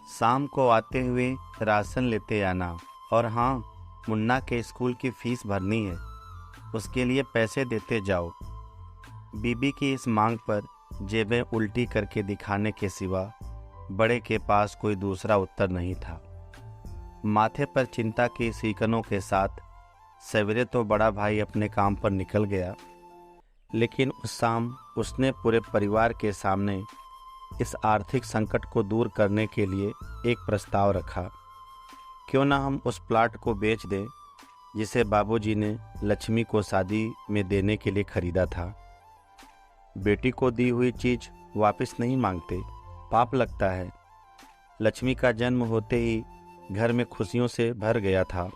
शाम को आते हुए राशन लेते आना। और हाँ, मुन्ना के स्कूल की फीस भरनी है, उसके लिए पैसे देते जाओ। बीबी की इस मांग पर जेबें उल्टी करके दिखाने के सिवा बड़े के पास कोई दूसरा उत्तर नहीं था। माथे पर चिंता की सीकनों के साथ सवेरे तो बड़ा भाई अपने काम पर निकल गया, लेकिन उस शाम उसने पूरे परिवार के सामने इस आर्थिक संकट को दूर करने के लिए एक प्रस्ताव रखा। क्यों ना हम उस प्लाट को बेच दें जिसे बाबूजी ने लक्ष्मी को शादी में देने के लिए खरीदा था। बेटी को दी हुई चीज़ वापस नहीं मांगते, पाप लगता है। लक्ष्मी का जन्म होते ही घर में खुशियों से भर गया था।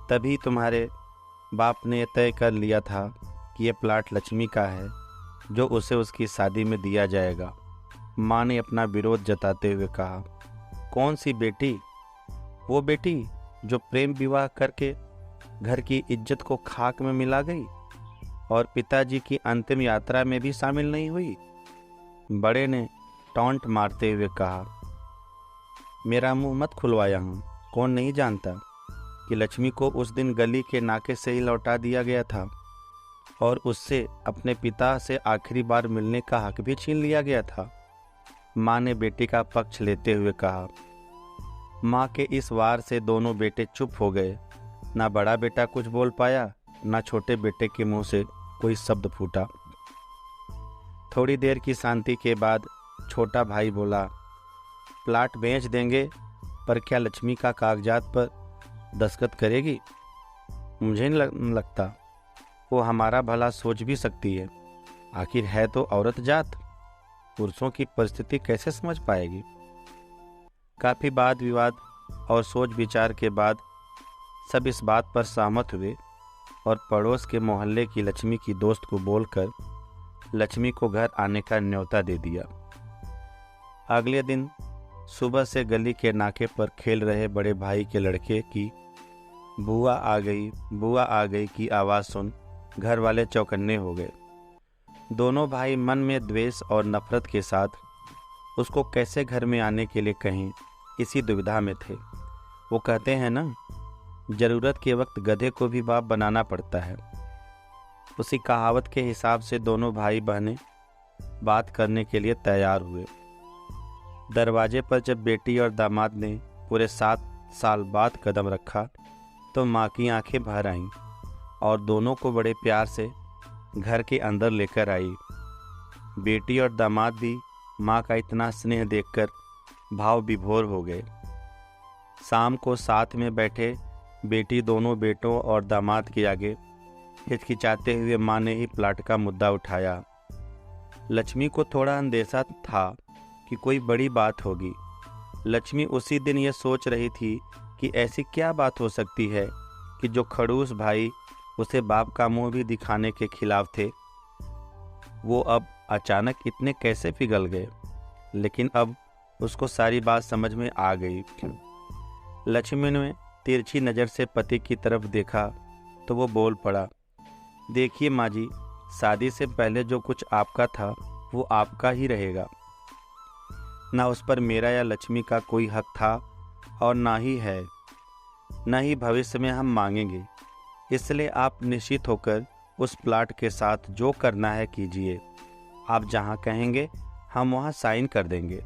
तभी तुम्हारे बाप ने तय कर लिया था कि यह प्लाट लक्ष्मी का है, जो उसे उसकी शादी में दिया जाएगा। माँ ने अपना विरोध जताते हुए कहा, कौन सी बेटी? वो बेटी जो प्रेम विवाह करके घर की इज्जत को खाक में मिला गई और पिताजी की अंतिम यात्रा में भी शामिल नहीं हुई। बड़े ने टॉन्ट मारते हुए कहा, मेरा मुंह मत खुलवाया हूँ। कौन नहीं जानता कि लक्ष्मी को उस दिन गली के नाके से ही लौटा दिया गया था और उससे अपने पिता से आखिरी बार मिलने का हक भी छीन लिया गया था। माँ ने बेटी का पक्ष लेते हुए कहा। माँ के इस वार से दोनों बेटे चुप हो गए। ना बड़ा बेटा कुछ बोल पाया, ना छोटे बेटे के मुंह से कोई शब्द फूटा। थोड़ी देर की शांति के बाद छोटा भाई बोला, प्लाट बेच देंगे, पर क्या लक्ष्मी का कागजात पर दस्तखत करेगी? मुझे नहीं लगता वो हमारा भला सोच भी सकती है। आखिर है तो औरत जात, पुरुषों की परिस्थिति कैसे समझ पाएगी? काफ़ी वाद विवाद और सोच विचार के बाद सब इस बात पर सहमत हुए और पड़ोस के मोहल्ले की लक्ष्मी की दोस्त को बोलकर लक्ष्मी को घर आने का न्योता दे दिया। अगले दिन सुबह से गली के नाके पर खेल रहे बड़े भाई के लड़के की बुआ आ गई की आवाज़ सुन घर वाले चौकन्ने हो गए। दोनों भाई मन में द्वेष और नफरत के साथ उसको कैसे घर में आने के लिए कहें, इसी दुविधा में थे। वो कहते हैं ना, ज़रूरत के वक्त गधे को भी बाप बनाना पड़ता है। उसी कहावत के हिसाब से दोनों भाई बहनें बात करने के लिए तैयार हुए। दरवाजे पर जब बेटी और दामाद ने पूरे 7 साल बाद कदम रखा तो माँ की आंखें भर आईं और दोनों को बड़े प्यार से घर के अंदर लेकर आई। बेटी और दामाद भी माँ का इतना स्नेह देखकर भाव विभोर हो गए। शाम को साथ में बैठे बेटी दोनों बेटों और दामाद के आगे हिचकिचाते हुए माँ ने ही प्लाट का मुद्दा उठाया। लक्ष्मी को थोड़ा अंदेशा था कि कोई बड़ी बात होगी। लक्ष्मी उसी दिन ये सोच रही थी कि ऐसी क्या बात हो सकती है कि जो खड़ूस भाई उसे बाप का मुंह भी दिखाने के खिलाफ थे, वो अब अचानक इतने कैसे पिघल गए। लेकिन अब उसको सारी बात समझ में आ गई। लक्ष्मी ने तिरछी नज़र से पति की तरफ देखा तो वो बोल पड़ा, देखिए माँ जी, शादी से पहले जो कुछ आपका था वो आपका ही रहेगा। ना उस पर मेरा या लक्ष्मी का कोई हक था और ना ही है, ना ही भविष्य में हम मांगेंगे। इसलिए आप निश्चित होकर उस प्लाट के साथ जो करना है कीजिए। आप जहाँ कहेंगे हम वहाँ साइन कर देंगे।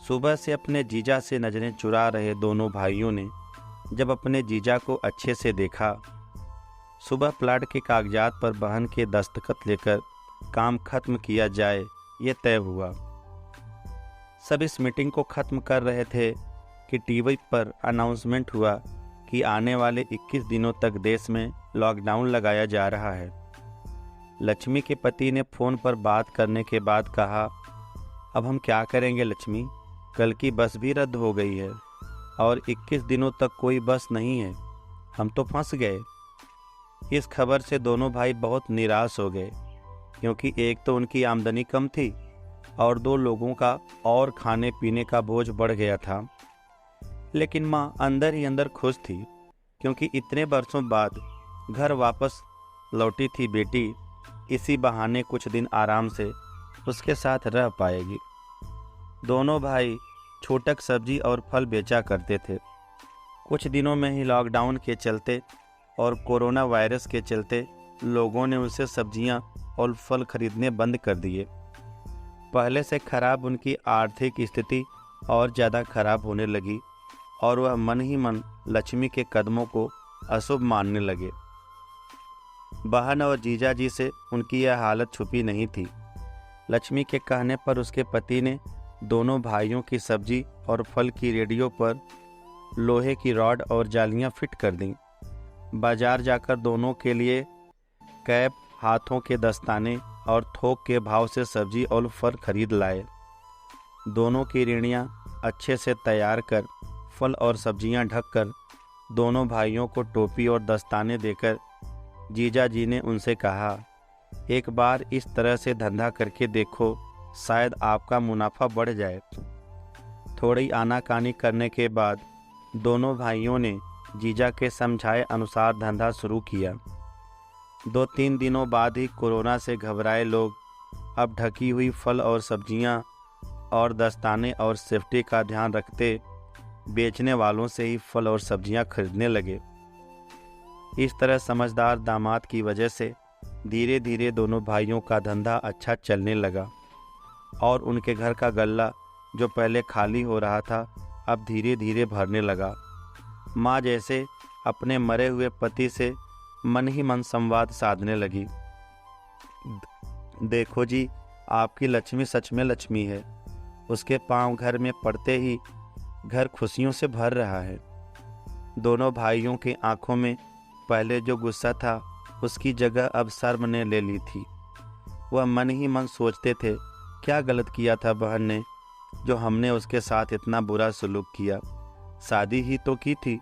सुबह से अपने जीजा से नज़रें चुरा रहे दोनों भाइयों ने जब अपने जीजा को अच्छे से देखा, सुबह प्लाट के कागजात पर बहन के दस्तखत लेकर काम खत्म किया जाए, ये तय हुआ। सब इस मीटिंग को ख़त्म कर रहे थे कि टीवी पर अनाउंसमेंट हुआ कि आने वाले 21 दिनों तक देश में लॉकडाउन लगाया जा रहा है। लक्ष्मी के पति ने फ़ोन पर बात करने के बाद कहा, अब हम क्या करेंगे लक्ष्मी, कल की बस भी रद्द हो गई है और 21 दिनों तक कोई बस नहीं है, हम तो फंस गए। इस खबर से दोनों भाई बहुत निराश हो गए, क्योंकि एक तो उनकी आमदनी कम थी और 2 लोगों का और खाने पीने का बोझ बढ़ गया था। लेकिन माँ अंदर ही अंदर खुश थी, क्योंकि इतने वर्षों बाद घर वापस लौटी थी बेटी। इसी बहाने कुछ दिन आराम से उसके साथ रह पाएगी। दोनों भाई छूटक सब्जी और फल बेचा करते थे। कुछ दिनों में ही लॉकडाउन के चलते और कोरोना वायरस के चलते लोगों ने उनसे सब्जियां और फल खरीदने बंद कर दिए। पहले से खराब उनकी आर्थिक स्थिति और ज़्यादा खराब होने लगी और वह मन ही मन लक्ष्मी के कदमों को अशुभ मानने लगे। बहन और जीजा जी से उनकी यह हालत छुपी नहीं थी। लक्ष्मी के कहने पर उसके पति ने दोनों भाइयों की सब्जी और फल की रेडियो पर लोहे की रॉड और जालियां फिट कर दीं। बाजार जाकर दोनों के लिए कैप, हाथों के दस्ताने और थोक के भाव से सब्जी और फल खरीद लाए। दोनों की रेड़ियाँ अच्छे से तैयार कर, फल और सब्जियां ढककर दोनों भाइयों को टोपी और दस्ताने देकर जीजा जी ने उनसे कहा, एक बार इस तरह से धंधा करके देखो, शायद आपका मुनाफा बढ़ जाए। थोड़ी आनाकानी करने के बाद दोनों भाइयों ने जीजा के समझाए अनुसार धंधा शुरू किया। 2-3 दिनों बाद ही कोरोना से घबराए लोग अब ढकी हुई फल और सब्जियां और दस्ताने और सेफ्टी का ध्यान रखते बेचने वालों से ही फल और सब्जियां खरीदने लगे। इस तरह समझदार दामाद की वजह से धीरे धीरे दोनों भाइयों का धंधा अच्छा चलने लगा और उनके घर का गल्ला जो पहले खाली हो रहा था अब धीरे धीरे भरने लगा। माँ जैसे अपने मरे हुए पति से मन ही मन संवाद साधने लगी। देखो जी, आपकी लक्ष्मी सच में लक्ष्मी है। उसके पांव घर में पड़ते ही घर खुशियों से भर रहा है। दोनों भाइयों की आंखों में पहले जो गुस्सा था उसकी जगह अब शर्म ने ले ली थी। वह मन ही मन सोचते थे, क्या गलत किया था बहन ने जो हमने उसके साथ इतना बुरा सलूक किया। शादी ही तो की थी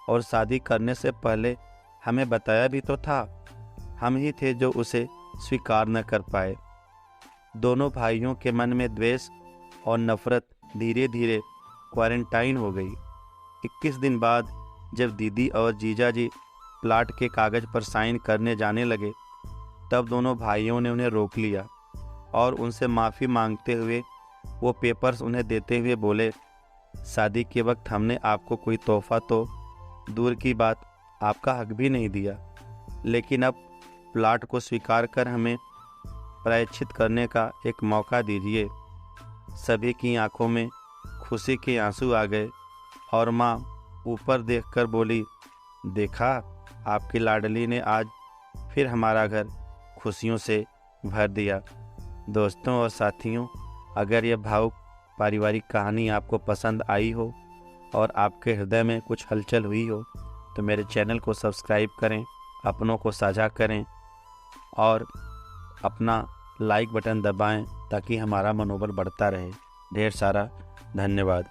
और शादी करने से पहले हमें बताया भी तो था। हम ही थे जो उसे स्वीकार न कर पाए। दोनों भाइयों के मन में द्वेष और नफरत धीरे धीरे क्वारंटाइन हो गई। 21 दिन बाद जब दीदी और जीजा जी प्लाट के कागज़ पर साइन करने जाने लगे तब दोनों भाइयों ने उन्हें रोक लिया और उनसे माफ़ी मांगते हुए वो पेपर्स उन्हें देते हुए बोले, शादी के वक्त हमने आपको कोई तोहफा तो दूर की बात आपका हक भी नहीं दिया, लेकिन अब प्लाट को स्वीकार कर हमें प्रायश्चित करने का एक मौका दीजिए। सभी की आंखों में खुशी के आंसू आ गए और माँ ऊपर देखकर बोली, देखा, आपकी लाडली ने आज फिर हमारा घर खुशियों से भर दिया। दोस्तों और साथियों, अगर यह भावुक पारिवारिक कहानी आपको पसंद आई हो और आपके हृदय में कुछ हलचल हुई हो तो मेरे चैनल को सब्सक्राइब करें, अपनों को साझा करें और अपना लाइक बटन दबाएं ताकि हमारा मनोबल बढ़ता रहे। ढेर सारा धन्यवाद।